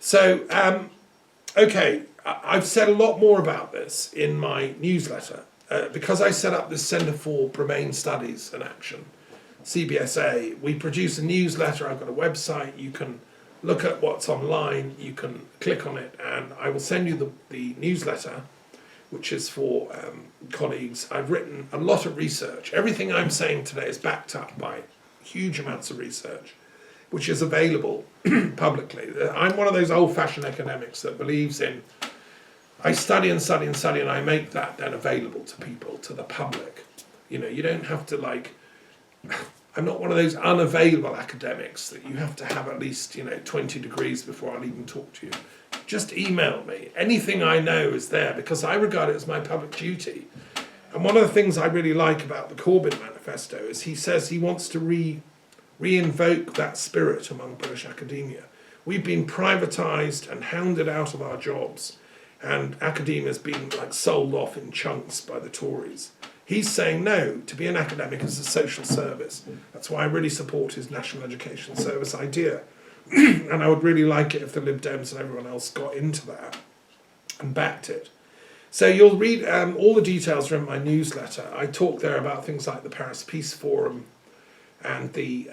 So, okay, I've said a lot more about this in my newsletter. Because I set up this Centre for Bremain Studies and Action, CBSA, we produce a newsletter. I've got a website. You can look at what's online. You can click on it, and I will send you the newsletter, which is for colleagues. I've written a lot of research. Everything I'm saying today is backed up by huge amounts of research, which is available publicly. I'm one of those old-fashioned academics that believes in, I study and study and study, and I make that then available to people, to the public. You know, you don't have to I'm not one of those unavailable academics that you have to have at least, 20 degrees before I'll even talk to you. Just email me. Anything I know is there because I regard it as my public duty. And one of the things I really like about the Corbyn manifesto is he says he wants to re-invoke that spirit among British academia. We've been privatised and hounded out of our jobs, and academia has been sold off in chunks by the Tories. He's saying no, to be an academic is a social service. That's why I really support his National Education Service idea. And I would really like it if the Lib Dems and everyone else got into that and backed it. So you'll read all the details are in my newsletter. I talk there about things like the Paris Peace Forum and the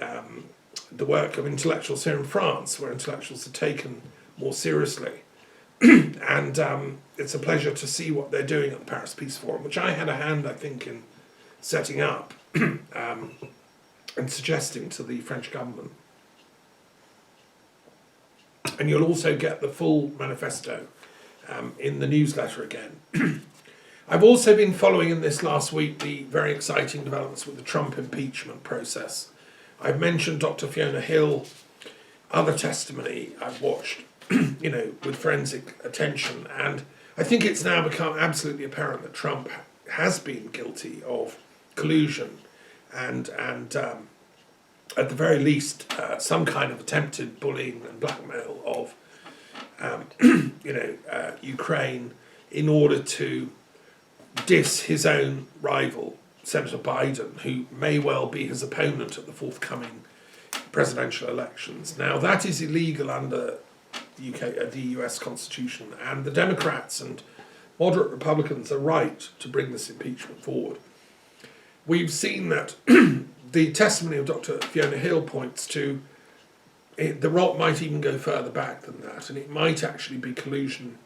work of intellectuals here in France, where intellectuals are taken more seriously. And it's a pleasure to see what they're doing at the Paris Peace Forum, which I had a hand, I think, in setting up and suggesting to the French government. And you'll also get the full manifesto in the newsletter again. I've also been following in this last week the very exciting developments with the Trump impeachment process. I've mentioned Dr. Fiona Hill, other testimony I've watched with forensic attention, and I think it's now become absolutely apparent that Trump has been guilty of collusion and at the very least some kind of attempted bullying and blackmail of Ukraine in order to diss his own rival, Senator Biden, who may well be his opponent at the forthcoming presidential elections. Now that is illegal under the US Constitution, and the Democrats and moderate Republicans are right to bring this impeachment forward. We've seen that the testimony of Dr. Fiona Hill points to the rot might even go further back than that, and it might actually be collusion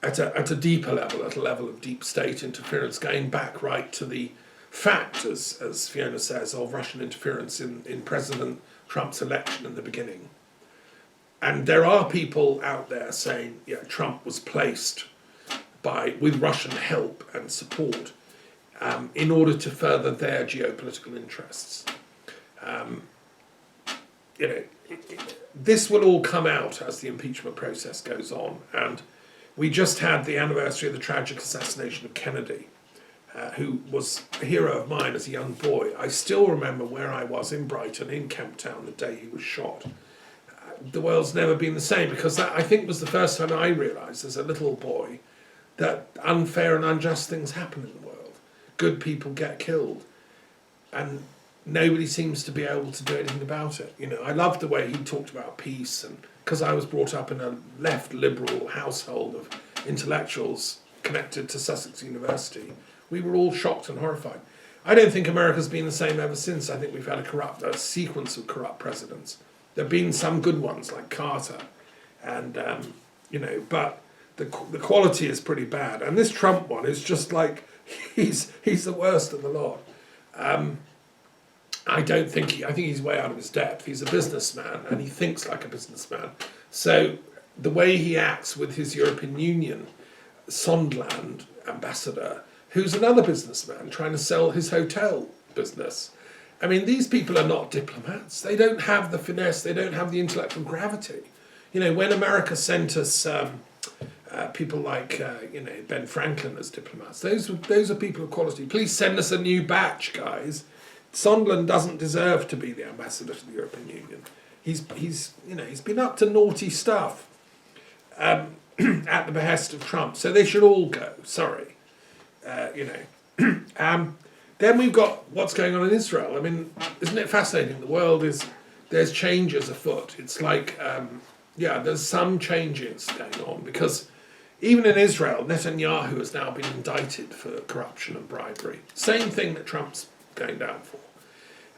at a deeper level, at a level of deep state interference, going back right to the fact, as Fiona says, of Russian interference in President Trump's election in the beginning. And there are people out there saying, Trump was placed with Russian help and support in order to further their geopolitical interests. This will all come out as the impeachment process goes on, and we just had the anniversary of the tragic assassination of Kennedy, who was a hero of mine as a young boy. I still remember where I was in Brighton, in Kemp Town, the day he was shot. The world's never been the same, because that, I think, was the first time I realised as a little boy that unfair and unjust things happen in the world. Good people get killed, and nobody seems to be able to do anything about it. I loved the way he talked about peace, and because I was brought up in a left liberal household of intellectuals connected to Sussex University, we were all shocked and horrified. I don't think America's been the same ever since. I think we've had a sequence of corrupt presidents. There have been some good ones like Carter, and but the quality is pretty bad. And this Trump one is just like he's the worst of the lot. I think he's way out of his depth. He's a businessman and he thinks like a businessman. So the way he acts with his European Union Sondland ambassador, who's another businessman trying to sell his hotel business. I mean, these people are not diplomats. They don't have the finesse. They don't have the intellectual gravity. When America sent us people like Ben Franklin as diplomats, those are people of quality. Please send us a new batch, guys. Sondland doesn't deserve to be the ambassador to the European Union. He's been up to naughty stuff at the behest of Trump. So they should all go. Sorry, Then we've got what's going on in Israel. I mean, isn't it fascinating? The world there's changes afoot. It's like yeah, there's some changes going on, because even in Israel, Netanyahu has now been indicted for corruption and bribery. Same thing that Trump's going down for.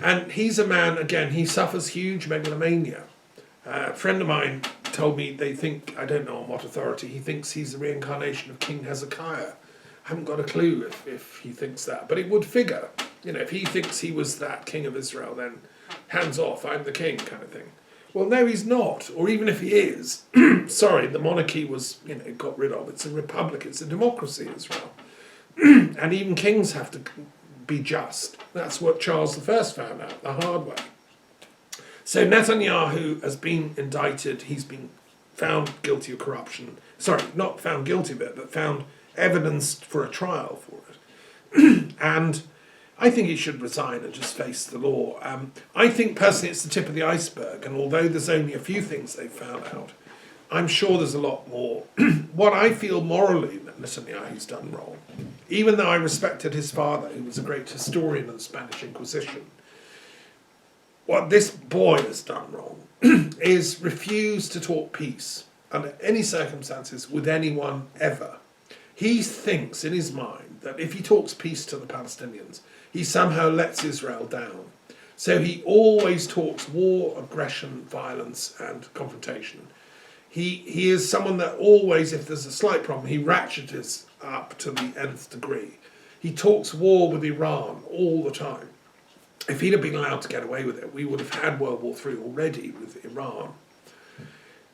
And he's a man, again, he suffers huge megalomania. A friend of mine told me they think, I don't know on what authority, he thinks he's the reincarnation of King Hezekiah. I haven't got a clue if he thinks that, but it would figure. You know, if he thinks he was that king of Israel, then hands off, I'm the king kind of thing. Well, no, he's not. Or even if he is, sorry, the monarchy was, got rid of. It's a republic, it's a democracy, Israel. And even kings have to be just. That's what Charles I found out the hard way. So Netanyahu has been indicted, he's been found guilty of corruption. Sorry, not found guilty of it, but found evidenced for a trial for it. And I think he should resign and just face the law. I think personally it's the tip of the iceberg, and although there's only a few things they've found out, I'm sure there's a lot more. What I feel morally that Netanyahu's done wrong, even though I respected his father, who was a great historian of the Spanish Inquisition, what this boy has done wrong is refuse to talk peace under any circumstances with anyone ever. He thinks in his mind that if he talks peace to the Palestinians, he somehow lets Israel down. So he always talks war, aggression, violence, and confrontation. He is someone that always, if there's a slight problem, he ratchets up to the nth degree. He talks war with Iran all the time. If he'd have been allowed to get away with it, we would have had World War III already with Iran.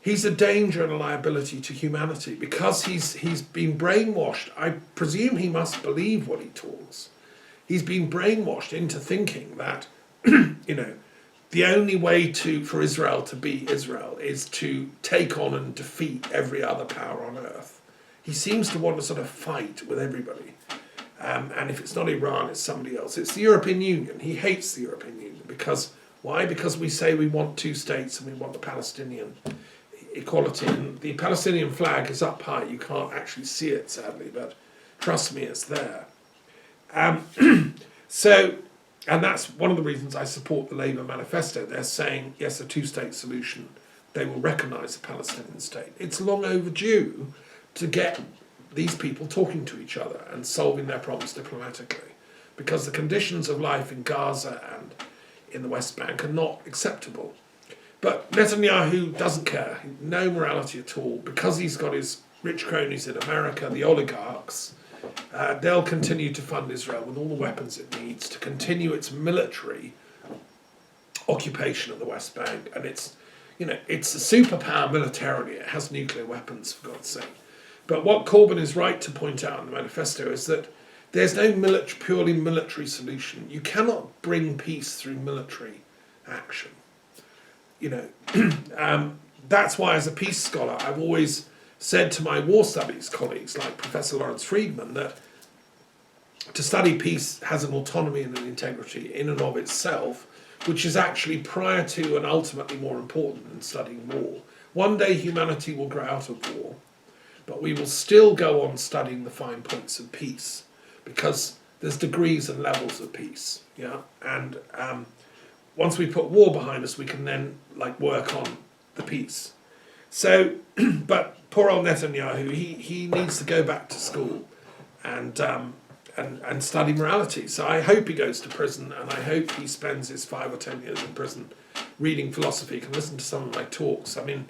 He's a danger and a liability to humanity because he's been brainwashed. I presume he must believe what he talks. He's been brainwashed into thinking that, the only way for Israel to be Israel is to take on and defeat every other power on earth. He seems to want to sort of fight with everybody. And if it's not Iran, it's somebody else. It's the European Union. He hates the European Union. Because, why? Because we say we want two states and we want the Palestinian equality. And the Palestinian flag is up high. You can't actually see it, sadly, but trust me, it's there. And that's one of the reasons I support the Labour manifesto. They're saying, yes, a two-state solution. They will recognise the Palestinian state. It's long overdue to get these people talking to each other and solving their problems diplomatically, because the conditions of life in Gaza and in the West Bank are not acceptable. But Netanyahu doesn't care, no morality at all, because he's got his rich cronies in America, the oligarchs. They'll continue to fund Israel with all the weapons it needs to continue its military occupation of the West Bank. And it's a superpower militarily. It has nuclear weapons, for God's sake. But what Corbyn is right to point out in the manifesto is that there's no purely military solution. You cannot bring peace through military action. That's why, as a peace scholar, I've always said to my war studies colleagues, like Professor Lawrence Friedman, that to study peace has an autonomy and an integrity in and of itself, which is actually prior to and ultimately more important than studying war. One day humanity will grow out of war, but we will still go on studying the fine points of peace, because there's degrees and levels of peace. Yeah, and once we put war behind us, we can then work on the peace. So, but poor old Netanyahu, he needs to go back to school and study morality. So I hope he goes to prison, and I hope he spends his 5 or 10 years in prison reading philosophy. He can listen to some of my talks. I mean,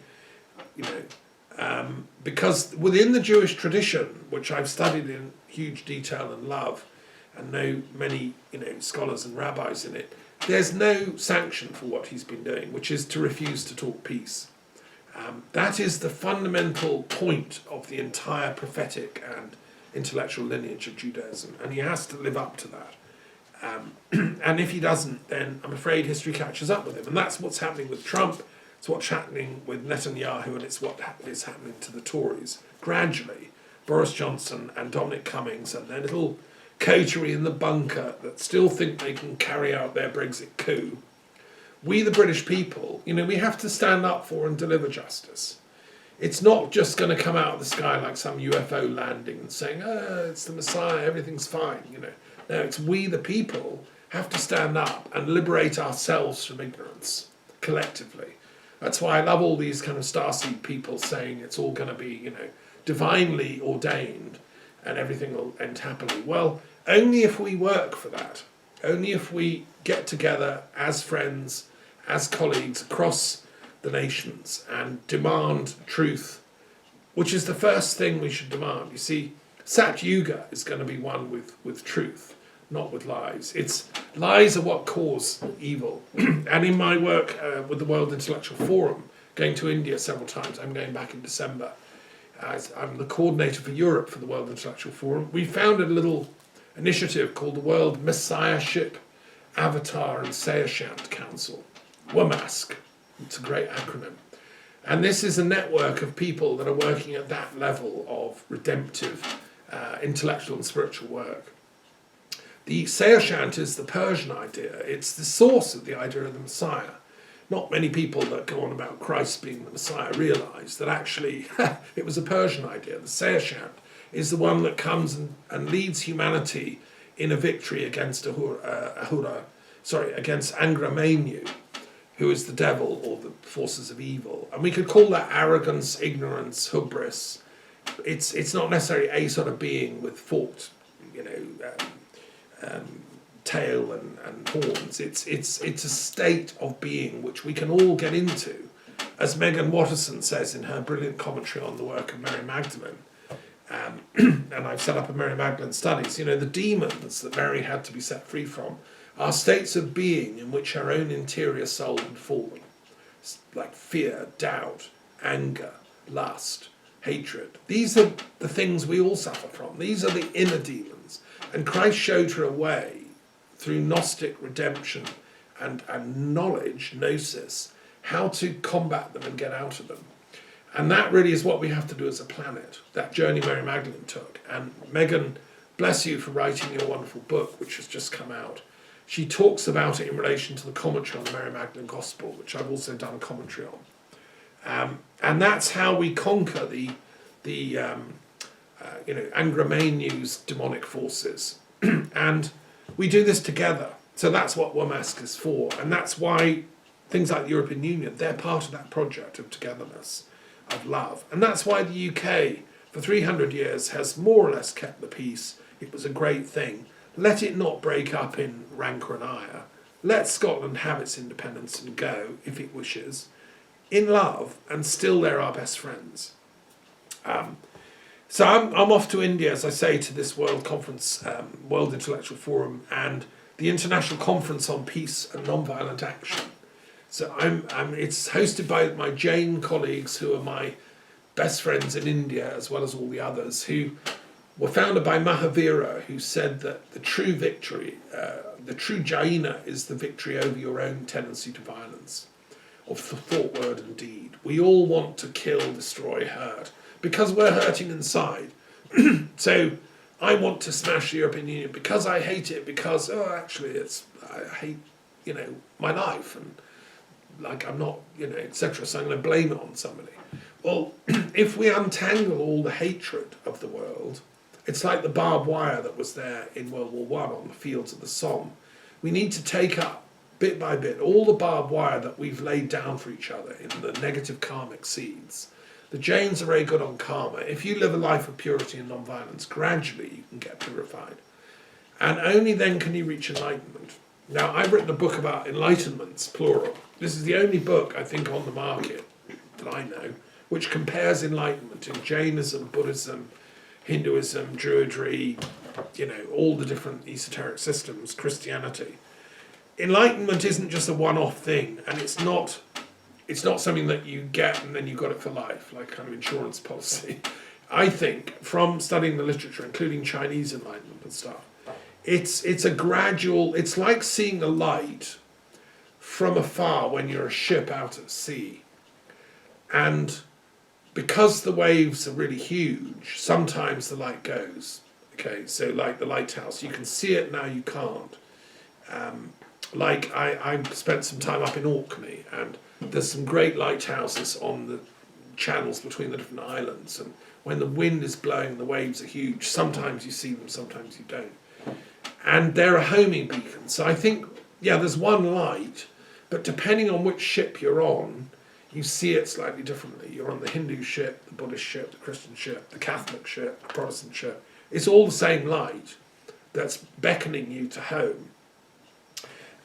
because within the Jewish tradition, which I've studied in huge detail and love, and know many scholars and rabbis in it, there's no sanction for what he's been doing, which is to refuse to talk peace. That is the fundamental point of the entire prophetic and intellectual lineage of Judaism, and he has to live up to that. And if he doesn't, then I'm afraid history catches up with him. And that's what's happening with Trump, it's what's happening with Netanyahu, and it's what is happening to the Tories. Gradually, Boris Johnson and Dominic Cummings and their little coterie in the bunker that still think they can carry out their Brexit coup. We, the British people, we have to stand up for and deliver justice. It's not just going to come out of the sky like some UFO landing and saying, it's the Messiah, everything's fine. No, it's we, the people, have to stand up and liberate ourselves from ignorance, collectively. That's why I love all these kind of starseed people saying it's all going to be, you know, divinely ordained and everything will end happily. Well, only if we work for that. Only if we get together as friends, as colleagues across the nations and demand truth, which is the first thing we should demand. You see, Sat Yuga is going to be one with truth, not with lies. Lies are what cause evil. And in my work with the World Intellectual Forum, going to India several times, I'm going back in December, I'm the coordinator for Europe for the World Intellectual Forum, we founded a little initiative called the World Messiahship, Avatar and Seishant Council, WMASC. It's a great acronym. And this is a network of people that are working at that level of redemptive intellectual and spiritual work. The Seishant is the Persian idea. It's the source of the idea of the Messiah. Not many people that go on about Christ being the Messiah realise that actually it was a Persian idea. The Seishant is the one that comes and leads humanity in a victory against against Angra, who is the devil or the forces of evil. And we could call that arrogance, ignorance, hubris. It's not necessarily a sort of being with forked, tail and horns. It's a state of being which we can all get into, as Megan Watterson says in her brilliant commentary on the work of Mary Magdalene. And I've set up a Mary Magdalene studies. You know, the demons that Mary had to be set free from are states of being in which her own interior soul had fallen, like fear, doubt, anger, lust, hatred. These are the things we all suffer from. These are the inner demons. And Christ showed her a way through Gnostic redemption and knowledge, gnosis, how to combat them and get out of them. And that really is what we have to do as a planet, that journey Mary Magdalene took. And Megan, bless you for writing your wonderful book, which has just come out. She talks about it in relation to the commentary on the Mary Magdalene Gospel, which I've also done a commentary on. And that's how we conquer the Angra demonic forces. And we do this together. So that's what WMASC is for. And that's why things like the European Union, they're part of that project of togetherness, of love. And that's why the UK, for 300 years, has more or less kept the peace. It was a great thing. Let it not break up in rancour and ire. Let Scotland have its independence and go, if it wishes, in love, and still they're our best friends. So I'm off to India, as I say, to this World Conference, World Intellectual Forum, and the International Conference on Peace and Nonviolent Action. So it's hosted by my Jain colleagues, who are my best friends in India, as well as all the others, who were founded by Mahavira, who said that the true victory, the true Jaina, is the victory over your own tendency to violence, of thought, word and deed. We all want to kill, destroy, hurt, because we're hurting inside. So I want to smash the European Union because I hate it, because, I hate, my life, and like I'm not, etc. So I'm going to blame it on somebody. Well, if we untangle all the hatred of the world, it's like the barbed wire that was there in World War I on the fields of the Somme. We need to take up, bit by bit, all the barbed wire that we've laid down for each other in the negative karmic seeds. The Jains are very good on karma. If you live a life of purity and non-violence, gradually you can get purified. And only then can you reach enlightenment. Now, I've written a book about enlightenments, plural. This is the only book, I think, on the market that I know, which compares enlightenment in Jainism, Buddhism, Hinduism, Druidry, all the different esoteric systems, Christianity. Enlightenment isn't just a one-off thing, and it's not something that you get and then you got it for life, like kind of insurance policy. I think, from studying the literature, including Chinese enlightenment and stuff, it's a gradual, it's like seeing a light from afar when you're a ship out at sea. And because the waves are really huge, sometimes the light goes. Okay, so like the lighthouse, you can see it, now you can't. I spent some time up in Orkney, and there's some great lighthouses on the channels between the different islands, and when the wind is blowing, the waves are huge. Sometimes you see them, sometimes you don't. And they're a homing beacon. So I think, there's one light, but depending on which ship you're on, you see it slightly differently. You're on the Hindu ship, the Buddhist ship, the Christian ship, the Catholic ship, the Protestant ship. It's all the same light that's beckoning you to home.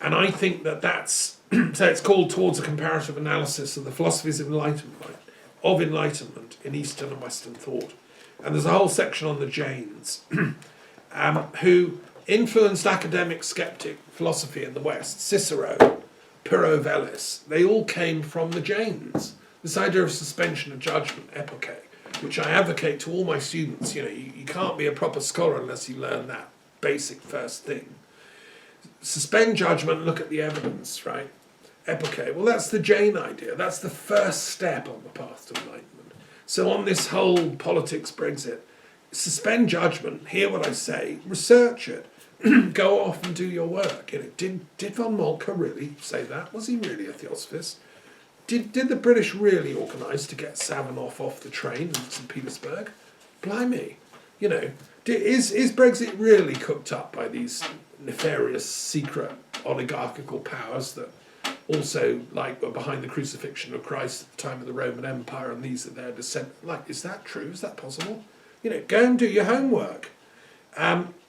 And I think that that's, so it's called Towards a Comparative Analysis of the Philosophies of Enlightenment in Eastern and Western Thought. And there's a whole section on the Jains, who influenced academic skeptic philosophy in the West. Cicero, Pyrrho Velis, they all came from the Jains. This idea of suspension of judgment, epoche, which I advocate to all my students. You know, you can't be a proper scholar unless you learn that basic first thing. Suspend judgment, look at the evidence, right? Epoche, well, that's the Jain idea. That's the first step on the path to enlightenment. So on this whole politics, Brexit, suspend judgment, hear what I say, research it, go off and do your work. You know, did von Moltke really say that? Was he really a theosophist? Did the British really organise to get Savanoff off the train in St. Petersburg? Blimey. You know, is Brexit really cooked up by these nefarious, secret, oligarchical powers that also, like, were behind the crucifixion of Christ at the time of the Roman Empire, and these are their descent? Like, is that true? Is that possible? You know, go and do your homework.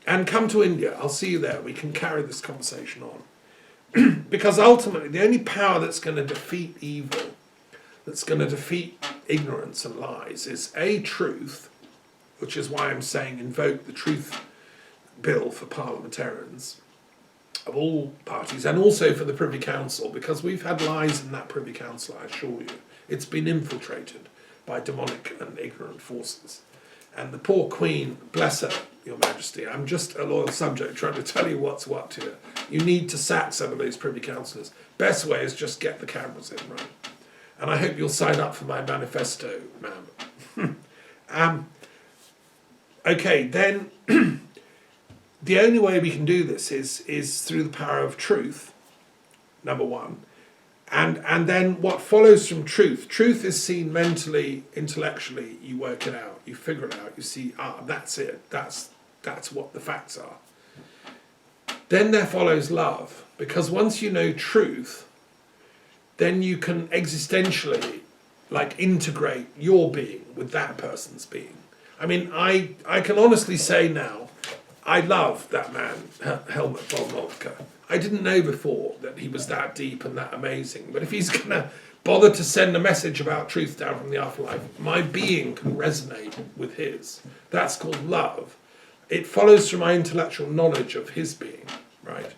And come to India. I'll see you there. We can carry this conversation on. Because ultimately, the only power that's going to defeat evil, that's going to defeat ignorance and lies, is A, truth, which is why I'm saying invoke the truth bill for parliamentarians of all parties, and also for the Privy Council, because we've had lies in that Privy Council, I assure you. It's been infiltrated by demonic and ignorant forces. And the poor Queen, bless her, Your Majesty, I'm just a loyal subject trying to tell you what's what here. You need to sack some of those Privy Councillors. Best way is just get the cameras in, right? And I hope you'll sign up for my manifesto, ma'am. Okay, then the only way we can do this is through the power of truth, number one. And then what follows from truth. Truth is seen mentally, intellectually. You work it out, you figure it out, you see, that's it. That's what the facts are. Then there follows love, because once you know truth, then you can existentially, like, integrate your being with that person's being. I mean, I can honestly say now, I love that man, Helmut von Moltke. I didn't know before that he was that deep and that amazing, but if he's going to bother to send a message about truth down from the afterlife, my being can resonate with his. That's called love. It follows from my intellectual knowledge of his being, right?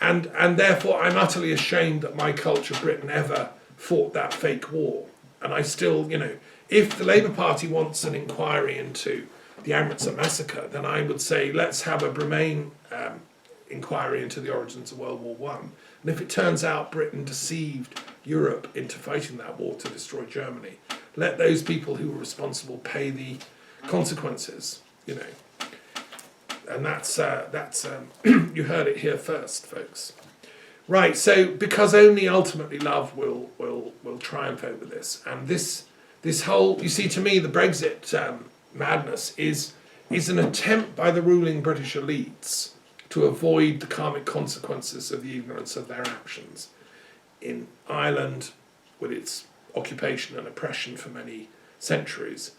And therefore I'm utterly ashamed that my culture, Britain, ever fought that fake war. And I still, you know, if the Labour Party wants an inquiry into the Amritsar massacre, then I would say let's have a bremain inquiry into the origins of World War I. And if it turns out Britain deceived Europe into fighting that war to destroy Germany, let those people who were responsible pay the consequences, you know. And that's you heard it here first, folks. Right, so because only ultimately love will triumph over this. And this whole, you see, to me, the Brexit madness is an attempt by the ruling British elites to avoid the karmic consequences of the ignorance of their actions. In Ireland, with its occupation and oppression for many centuries.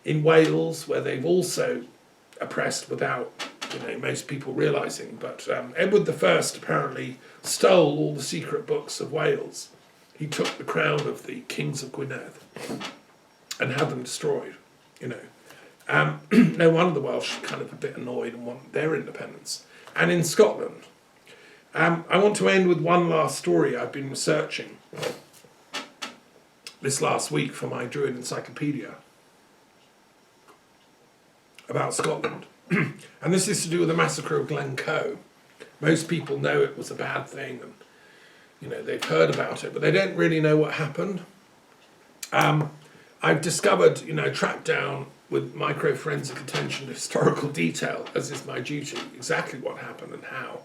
In Wales, where they've also oppressed without, you know, most people realising. But Edward I apparently stole all the secret books of Wales. He took the crown of the kings of Gwynedd and had them destroyed, you know. No wonder the Welsh are kind of a bit annoyed and want their independence. And in Scotland, I want to end with one last story I've been researching this last week for my Druid encyclopedia about Scotland. And this is to do with the massacre of Glencoe. Most people know it was a bad thing, and, you know, they've heard about it, but they don't really know what happened. I've discovered, you know, tracked down with micro-forensic attention to historical detail, as is my duty, exactly what happened and how.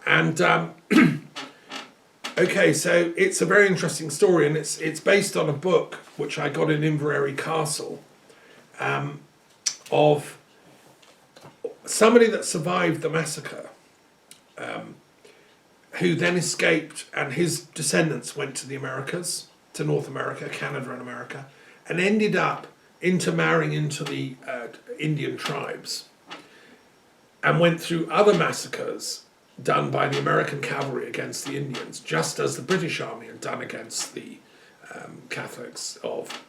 And, okay, so it's a very interesting story, and it's based on a book which I got in Inverary Castle, of somebody that survived the massacre, who then escaped, and his descendants went to the Americas to North America, Canada and America, and ended up intermarrying into the Indian tribes, and went through other massacres done by the American cavalry against the Indians, just as the British Army had done against the Catholics of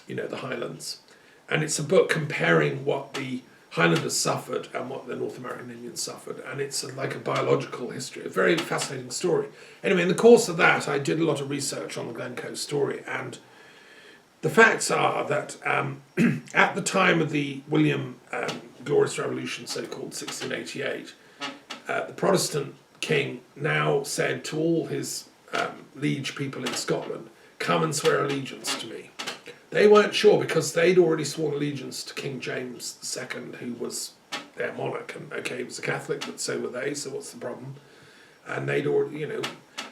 the Highlands. And it's a book comparing what the Highlanders suffered and what the North American Indians suffered, and it's like a biological history, a very fascinating story. Anyway, in the course of that, I did a lot of research on the Glencoe story, and the facts are that at the time of the William Glorious Revolution, so-called 1688, the Protestant king now said to all his liege people in Scotland, come and swear allegiance to me. They weren't sure because they'd already sworn allegiance to King James II, who was their monarch, and okay, he was a Catholic, but so were they, so what's the problem? And they'd already,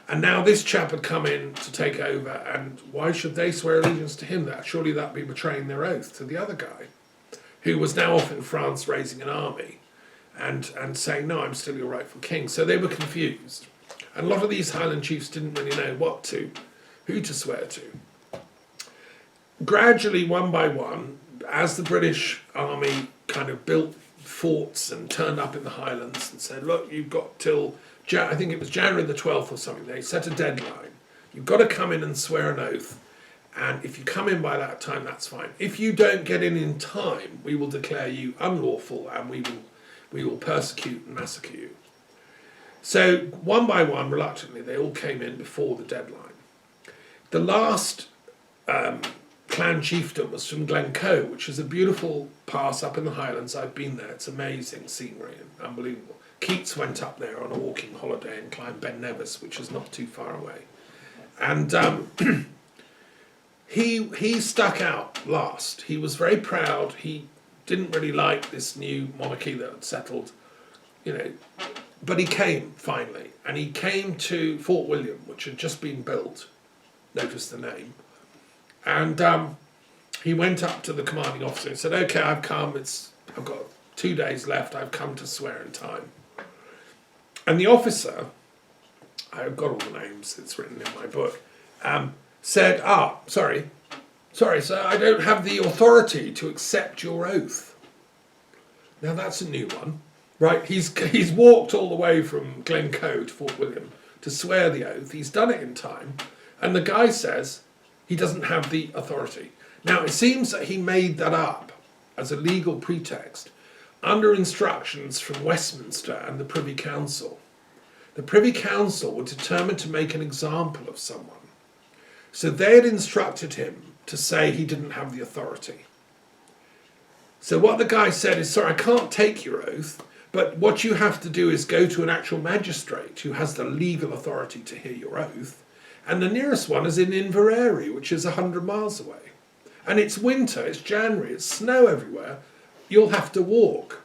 and now this chap had come in to take over, and why should they swear allegiance to him? Surely that'd be betraying their oath to the other guy, who was now off in France raising an army, and saying, no, I'm still your rightful king. So they were confused. And a lot of these Highland chiefs didn't really know who to swear to. Gradually, one by one, as the British army kind of built forts and turned up in the Highlands and said, look, you've got till, I think it was January the 12th or something, they set a deadline. You've got to come in and swear an oath, and if you come in by that time, that's fine. If you don't get in time, we will declare you unlawful, and we will persecute and massacre you. So one by one, reluctantly, they all came in before the deadline. The last clan chieftain was from Glencoe, which is a beautiful pass up in the Highlands. I've been there. It's amazing scenery and unbelievable. Keats went up there on a walking holiday and climbed Ben Nevis, which is not too far away. And he stuck out last. He was very proud. He didn't really like this new monarchy that had settled, but he came finally, and he came to Fort William, which had just been built. Notice the name. And he went up to the commanding officer and said, okay, I've come, I've got 2 days left, I've come to swear in time. And the officer, I've got all the names, it's written in my book, said, sorry sir, I don't have the authority to accept your oath. Now that's a new one, right? He's walked all the way from Glencoe to Fort William to swear the oath, he's done it in time, and the guy says, he doesn't have the authority. Now, it seems that he made that up as a legal pretext under instructions from Westminster and the Privy Council. The Privy Council were determined to make an example of someone. So they had instructed him to say he didn't have the authority. So what the guy said is, sorry, I can't take your oath, but what you have to do is go to an actual magistrate who has the legal authority to hear your oath. And the nearest one is in Inverary, which is 100 miles away. And it's winter, it's January, it's snow everywhere. You'll have to walk.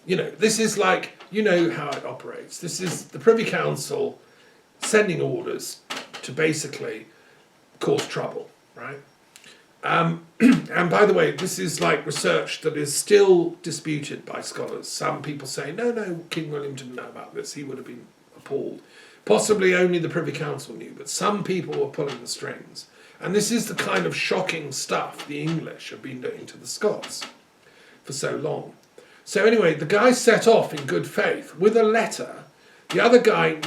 This is like, how it operates. This is the Privy Council sending orders to basically cause trouble, right? And by the way, this is like research that is still disputed by scholars. Some people say, no, King William didn't know about this, he would have been appalled. Possibly only the Privy Council knew, but some people were pulling the strings. And this is the kind of shocking stuff the English have been doing to the Scots for so long. So anyway, the guy set off in good faith with a letter. The other guy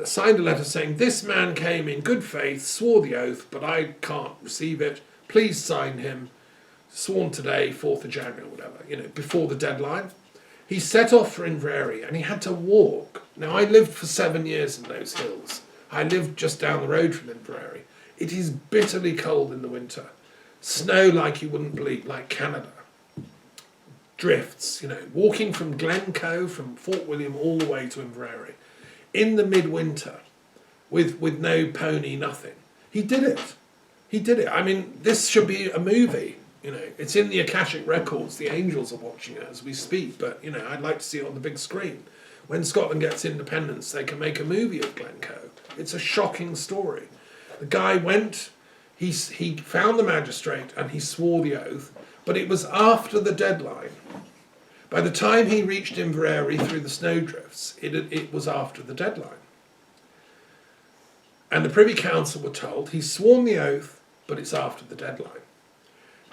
signed a letter saying, this man came in good faith, swore the oath, but I can't receive it. Please sign him. Sworn today, 4th of January or whatever, before the deadline. He set off for Inverary, and he had to walk. Now, I lived for 7 years in those hills. I lived just down the road from Inverary. It is bitterly cold in the winter. Snow like you wouldn't believe, like Canada. Drifts, walking from Glencoe, from Fort William, all the way to Inverary. In the midwinter, with no pony, nothing. He did it. I mean, this should be a movie. It's in the Akashic Records. The angels are watching it as we speak. But, I'd like to see it on the big screen. When Scotland gets independence, they can make a movie of Glencoe. It's a shocking story. The guy went, he found the magistrate and he swore the oath. But it was after the deadline. By the time he reached Inverary through the snowdrifts, it was after the deadline. And the Privy Council were told he's sworn the oath, but it's after the deadline.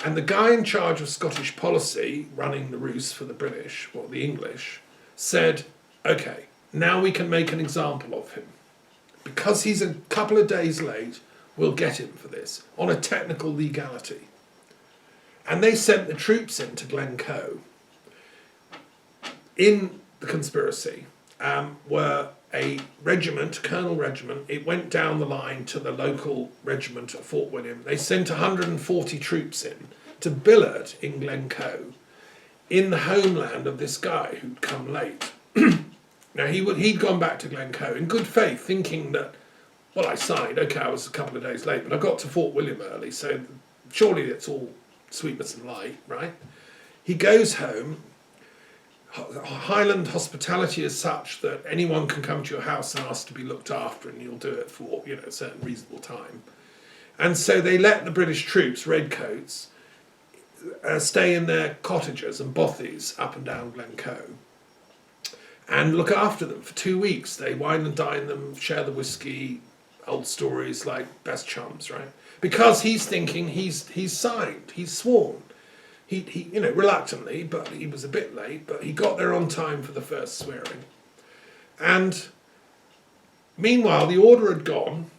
And the guy in charge of Scottish policy, running the roost for the British, or the English, said, okay, now we can make an example of him. Because he's a couple of days late, we'll get him for this, on a technical legality. And they sent the troops into Glencoe. In the conspiracy were a regiment, Colonel Regiment. It went down the line to the local regiment at Fort William. They sent 140 troops in to billet in Glencoe, in the homeland of this guy who'd come late. Now, he'd gone back to Glencoe in good faith, thinking that, well, I signed, okay, I was a couple of days late, but I got to Fort William early, so surely it's all sweetness and light, right? He goes home. Highland hospitality is such that anyone can come to your house and ask to be looked after, and you'll do it for, a certain reasonable time. And so they let the British troops, redcoats, stay in their cottages and bothies up and down Glencoe, and look after them for 2 weeks. They wine and dine them, share the whiskey, old stories like best chums, right? Because he's thinking he's signed, he's sworn. He reluctantly, but he was a bit late, but he got there on time for the first swearing. And meanwhile, the order had gone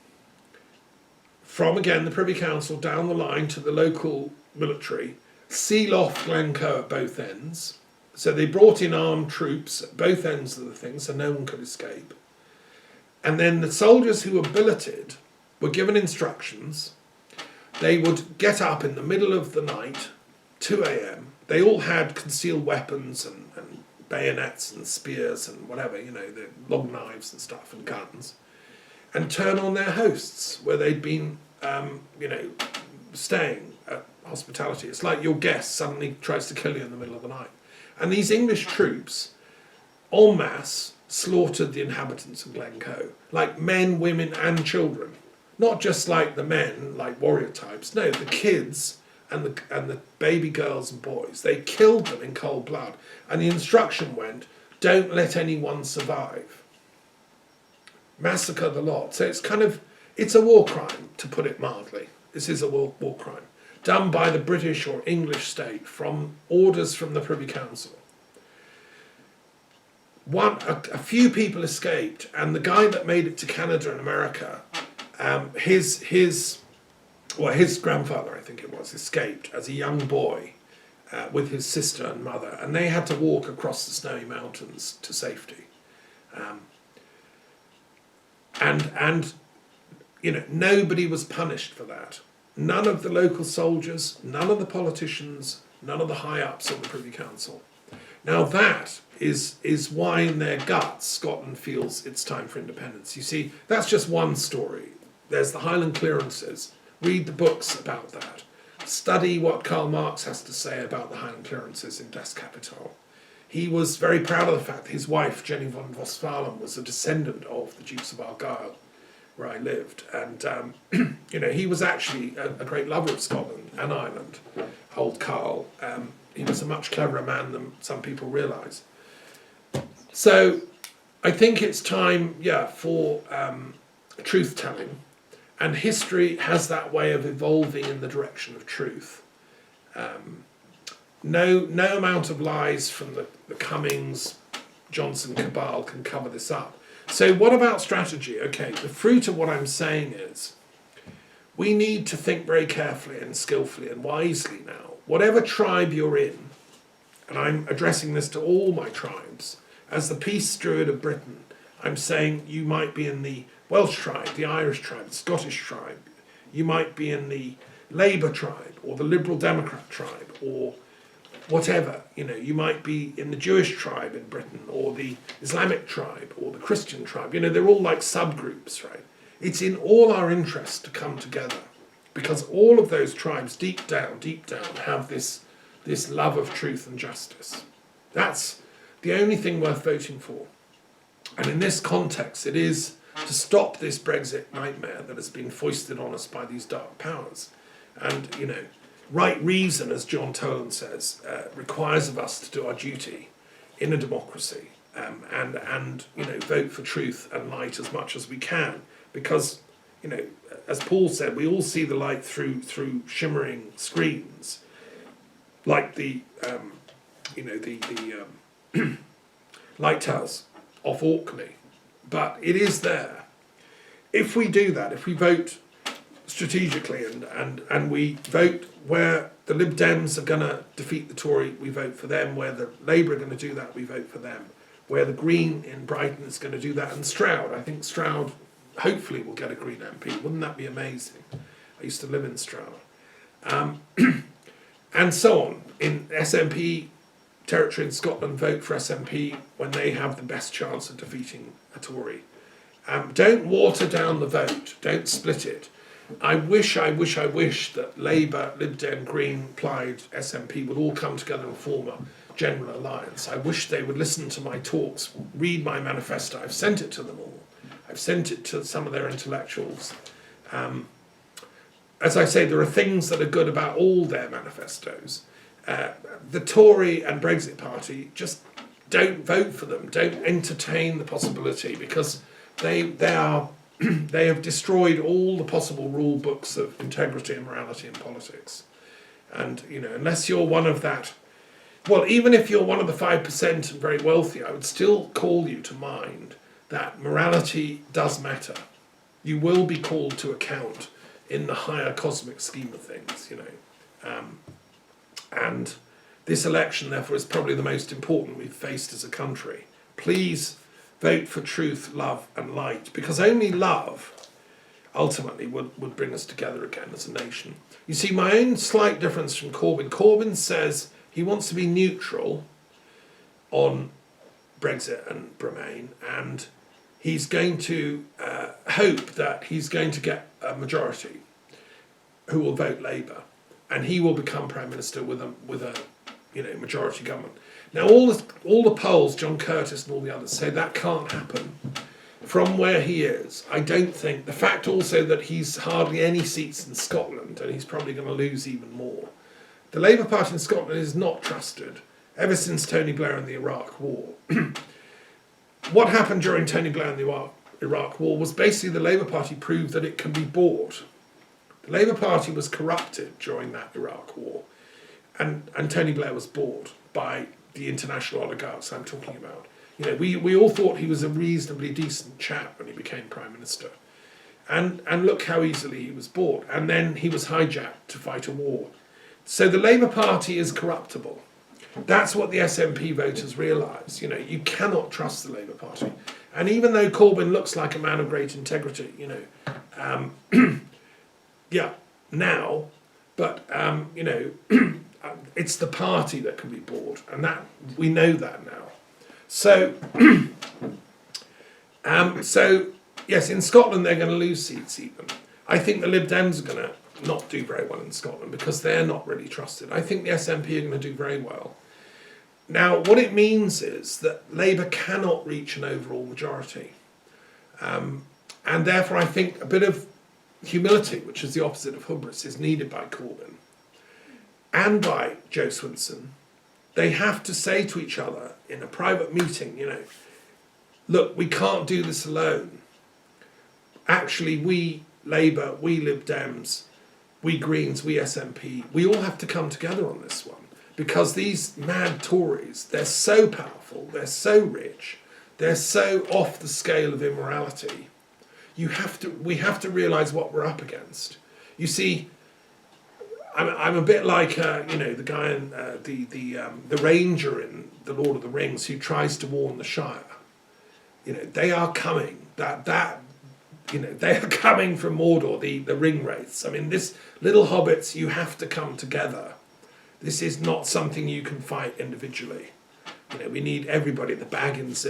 from, again, the Privy Council down the line to the local military, seal off Glencoe at both ends. So they brought in armed troops at both ends of the thing, so no one could escape. And then the soldiers who were billeted were given instructions. They would get up in the middle of the night, 2 a.m. They all had concealed weapons and bayonets and spears and whatever, the long knives and stuff and guns, and turn on their hosts where they'd been, staying at hospitality. It's like your guest suddenly tries to kill you in the middle of the night. And these English troops, en masse, slaughtered the inhabitants of Glencoe, like men, women and children. Not just like the men, like warrior types. No, the kids and the baby girls and boys. They killed them in cold blood. And the instruction went, don't let anyone survive. Massacre the lot. So it's a war crime, to put it mildly. This is a war crime, done by the British or English state from orders from the Privy Council. A few people escaped, and the guy that made it to Canada and America, his grandfather, I think it was, escaped as a young boy with his sister and mother, and they had to walk across the snowy mountains to safety. And nobody was punished for that. None of the local soldiers, none of the politicians, none of the high-ups of the Privy Council. Now that is why in their guts Scotland feels it's time for independence. You see, that's just one story. There's the Highland clearances. Read the books about that. Study what Karl Marx has to say about the Highland clearances in Das Kapital. He was very proud of the fact that his wife, Jenny von Westphalen, was a descendant of the Dukes of Argyll, where I lived. And, he was actually a great lover of Scotland and Ireland, old Karl. He was a much cleverer man than some people realise. So I think it's time, for truth-telling. And history has that way of evolving in the direction of truth. No amount of lies from the Cummings, Johnson cabal can cover this up. So what about strategy? Okay, the fruit of what I'm saying is we need to think very carefully and skillfully and wisely now. Whatever tribe you're in, and I'm addressing this to all my tribes, as the peace druid of Britain, I'm saying you might be in the Welsh tribe, the Irish tribe, the Scottish tribe. You might be in the Labour tribe or the Liberal Democrat tribe or whatever. You might be in the Jewish tribe in Britain or the Islamic tribe or the Christian tribe. They're all like subgroups, right? It's in all our interests to come together because all of those tribes deep down, have this love of truth and justice. That's the only thing worth voting for. And in this context, it is to stop this Brexit nightmare that has been foisted on us by these dark powers. And, right reason, as John Toland says, requires of us to do our duty in a democracy and vote for truth and light as much as we can. Because you know, as Paul said, we all see the light through shimmering screens, like the lighthouse off Orkney, but it is there. If we do that, if we vote strategically and we vote where the Lib Dems are going to defeat the Tory, we vote for them. Where the Labour are going to do that, we vote for them. Where the Green in Brighton is going to do that, and Stroud, I think Stroud hopefully will get a Green MP. Wouldn't that be amazing? I used to live in Stroud. And so on. In SNP territory in Scotland, vote for SNP when they have the best chance of defeating a Tory. Don't water down the vote. Don't split it. I wish that Labour, Lib Dem, Green, Plaid, SNP would all come together and form a general alliance. I wish they would listen to my talks, read my manifesto. I've sent it to them all. I've sent it to some of their intellectuals. As I say, there are things that are good about all their manifestos. The Tory and Brexit Party, just don't vote for them. Don't entertain the possibility, because they have destroyed all the possible rule books of integrity and morality in politics. And, you know, unless you're one of that, well, even if you're one of the 5% and very wealthy, I would still call you to mind that morality does matter. You will be called to account in the higher cosmic scheme of things, you know. And this election, therefore, is probably the most important we've faced as a country. Please vote for truth, love and light, because only love ultimately would bring us together again as a nation. You see, my own slight difference from Corbyn. Corbyn says he wants to be neutral on Brexit and Bremain, and he's going to hope that he's going to get a majority who will vote Labour, and he will become Prime Minister with a majority government. Now, all the polls, John Curtis and all the others, say that can't happen. From where he is, I don't think. The fact also that he's hardly any seats in Scotland, and he's probably going to lose even more. The Labour Party in Scotland is not trusted ever since Tony Blair and the Iraq War. What happened during Tony Blair and the Iraq War was basically the Labour Party proved that it can be bought. The Labour Party was corrupted during that Iraq War, and Tony Blair was bought by the international oligarchs I'm talking about. You know, we all thought he was a reasonably decent chap when he became Prime Minister. And look how easily he was bought. And then he was hijacked to fight a war. So the Labour Party is corruptible. That's what the SNP voters realise. You know, you cannot trust the Labour Party. And even though Corbyn looks like a man of great integrity, you know, yeah, now, but, you know, it's the party that can be bought, and that we know that now. So, yes, in Scotland they're going to lose seats even. I think the Lib Dems are going to not do very well in Scotland because they're not really trusted. I think the SNP are going to do very well. Now, what it means is that Labour cannot reach an overall majority. And therefore I think a bit of humility, which is the opposite of hubris, is needed by Corbyn and by Joe Swinson. They have to say to each other in a private meeting, you know, look, we can't do this alone. Actually, we Labour, we Lib Dems, we Greens, we SNP, we all have to come together on this one, because these mad Tories, they're so powerful, they're so rich, they're so off the scale of immorality. We have to realise what we're up against. You see, I'm a bit like you know, the guy in the ranger in The Lord of the Rings who tries to warn the Shire. You know, they are coming. You know, they are coming from Mordor, the ring wraiths. I mean, this little hobbits, you have to come together. This is not something you can fight individually. You know, we need everybody, the Bagginses,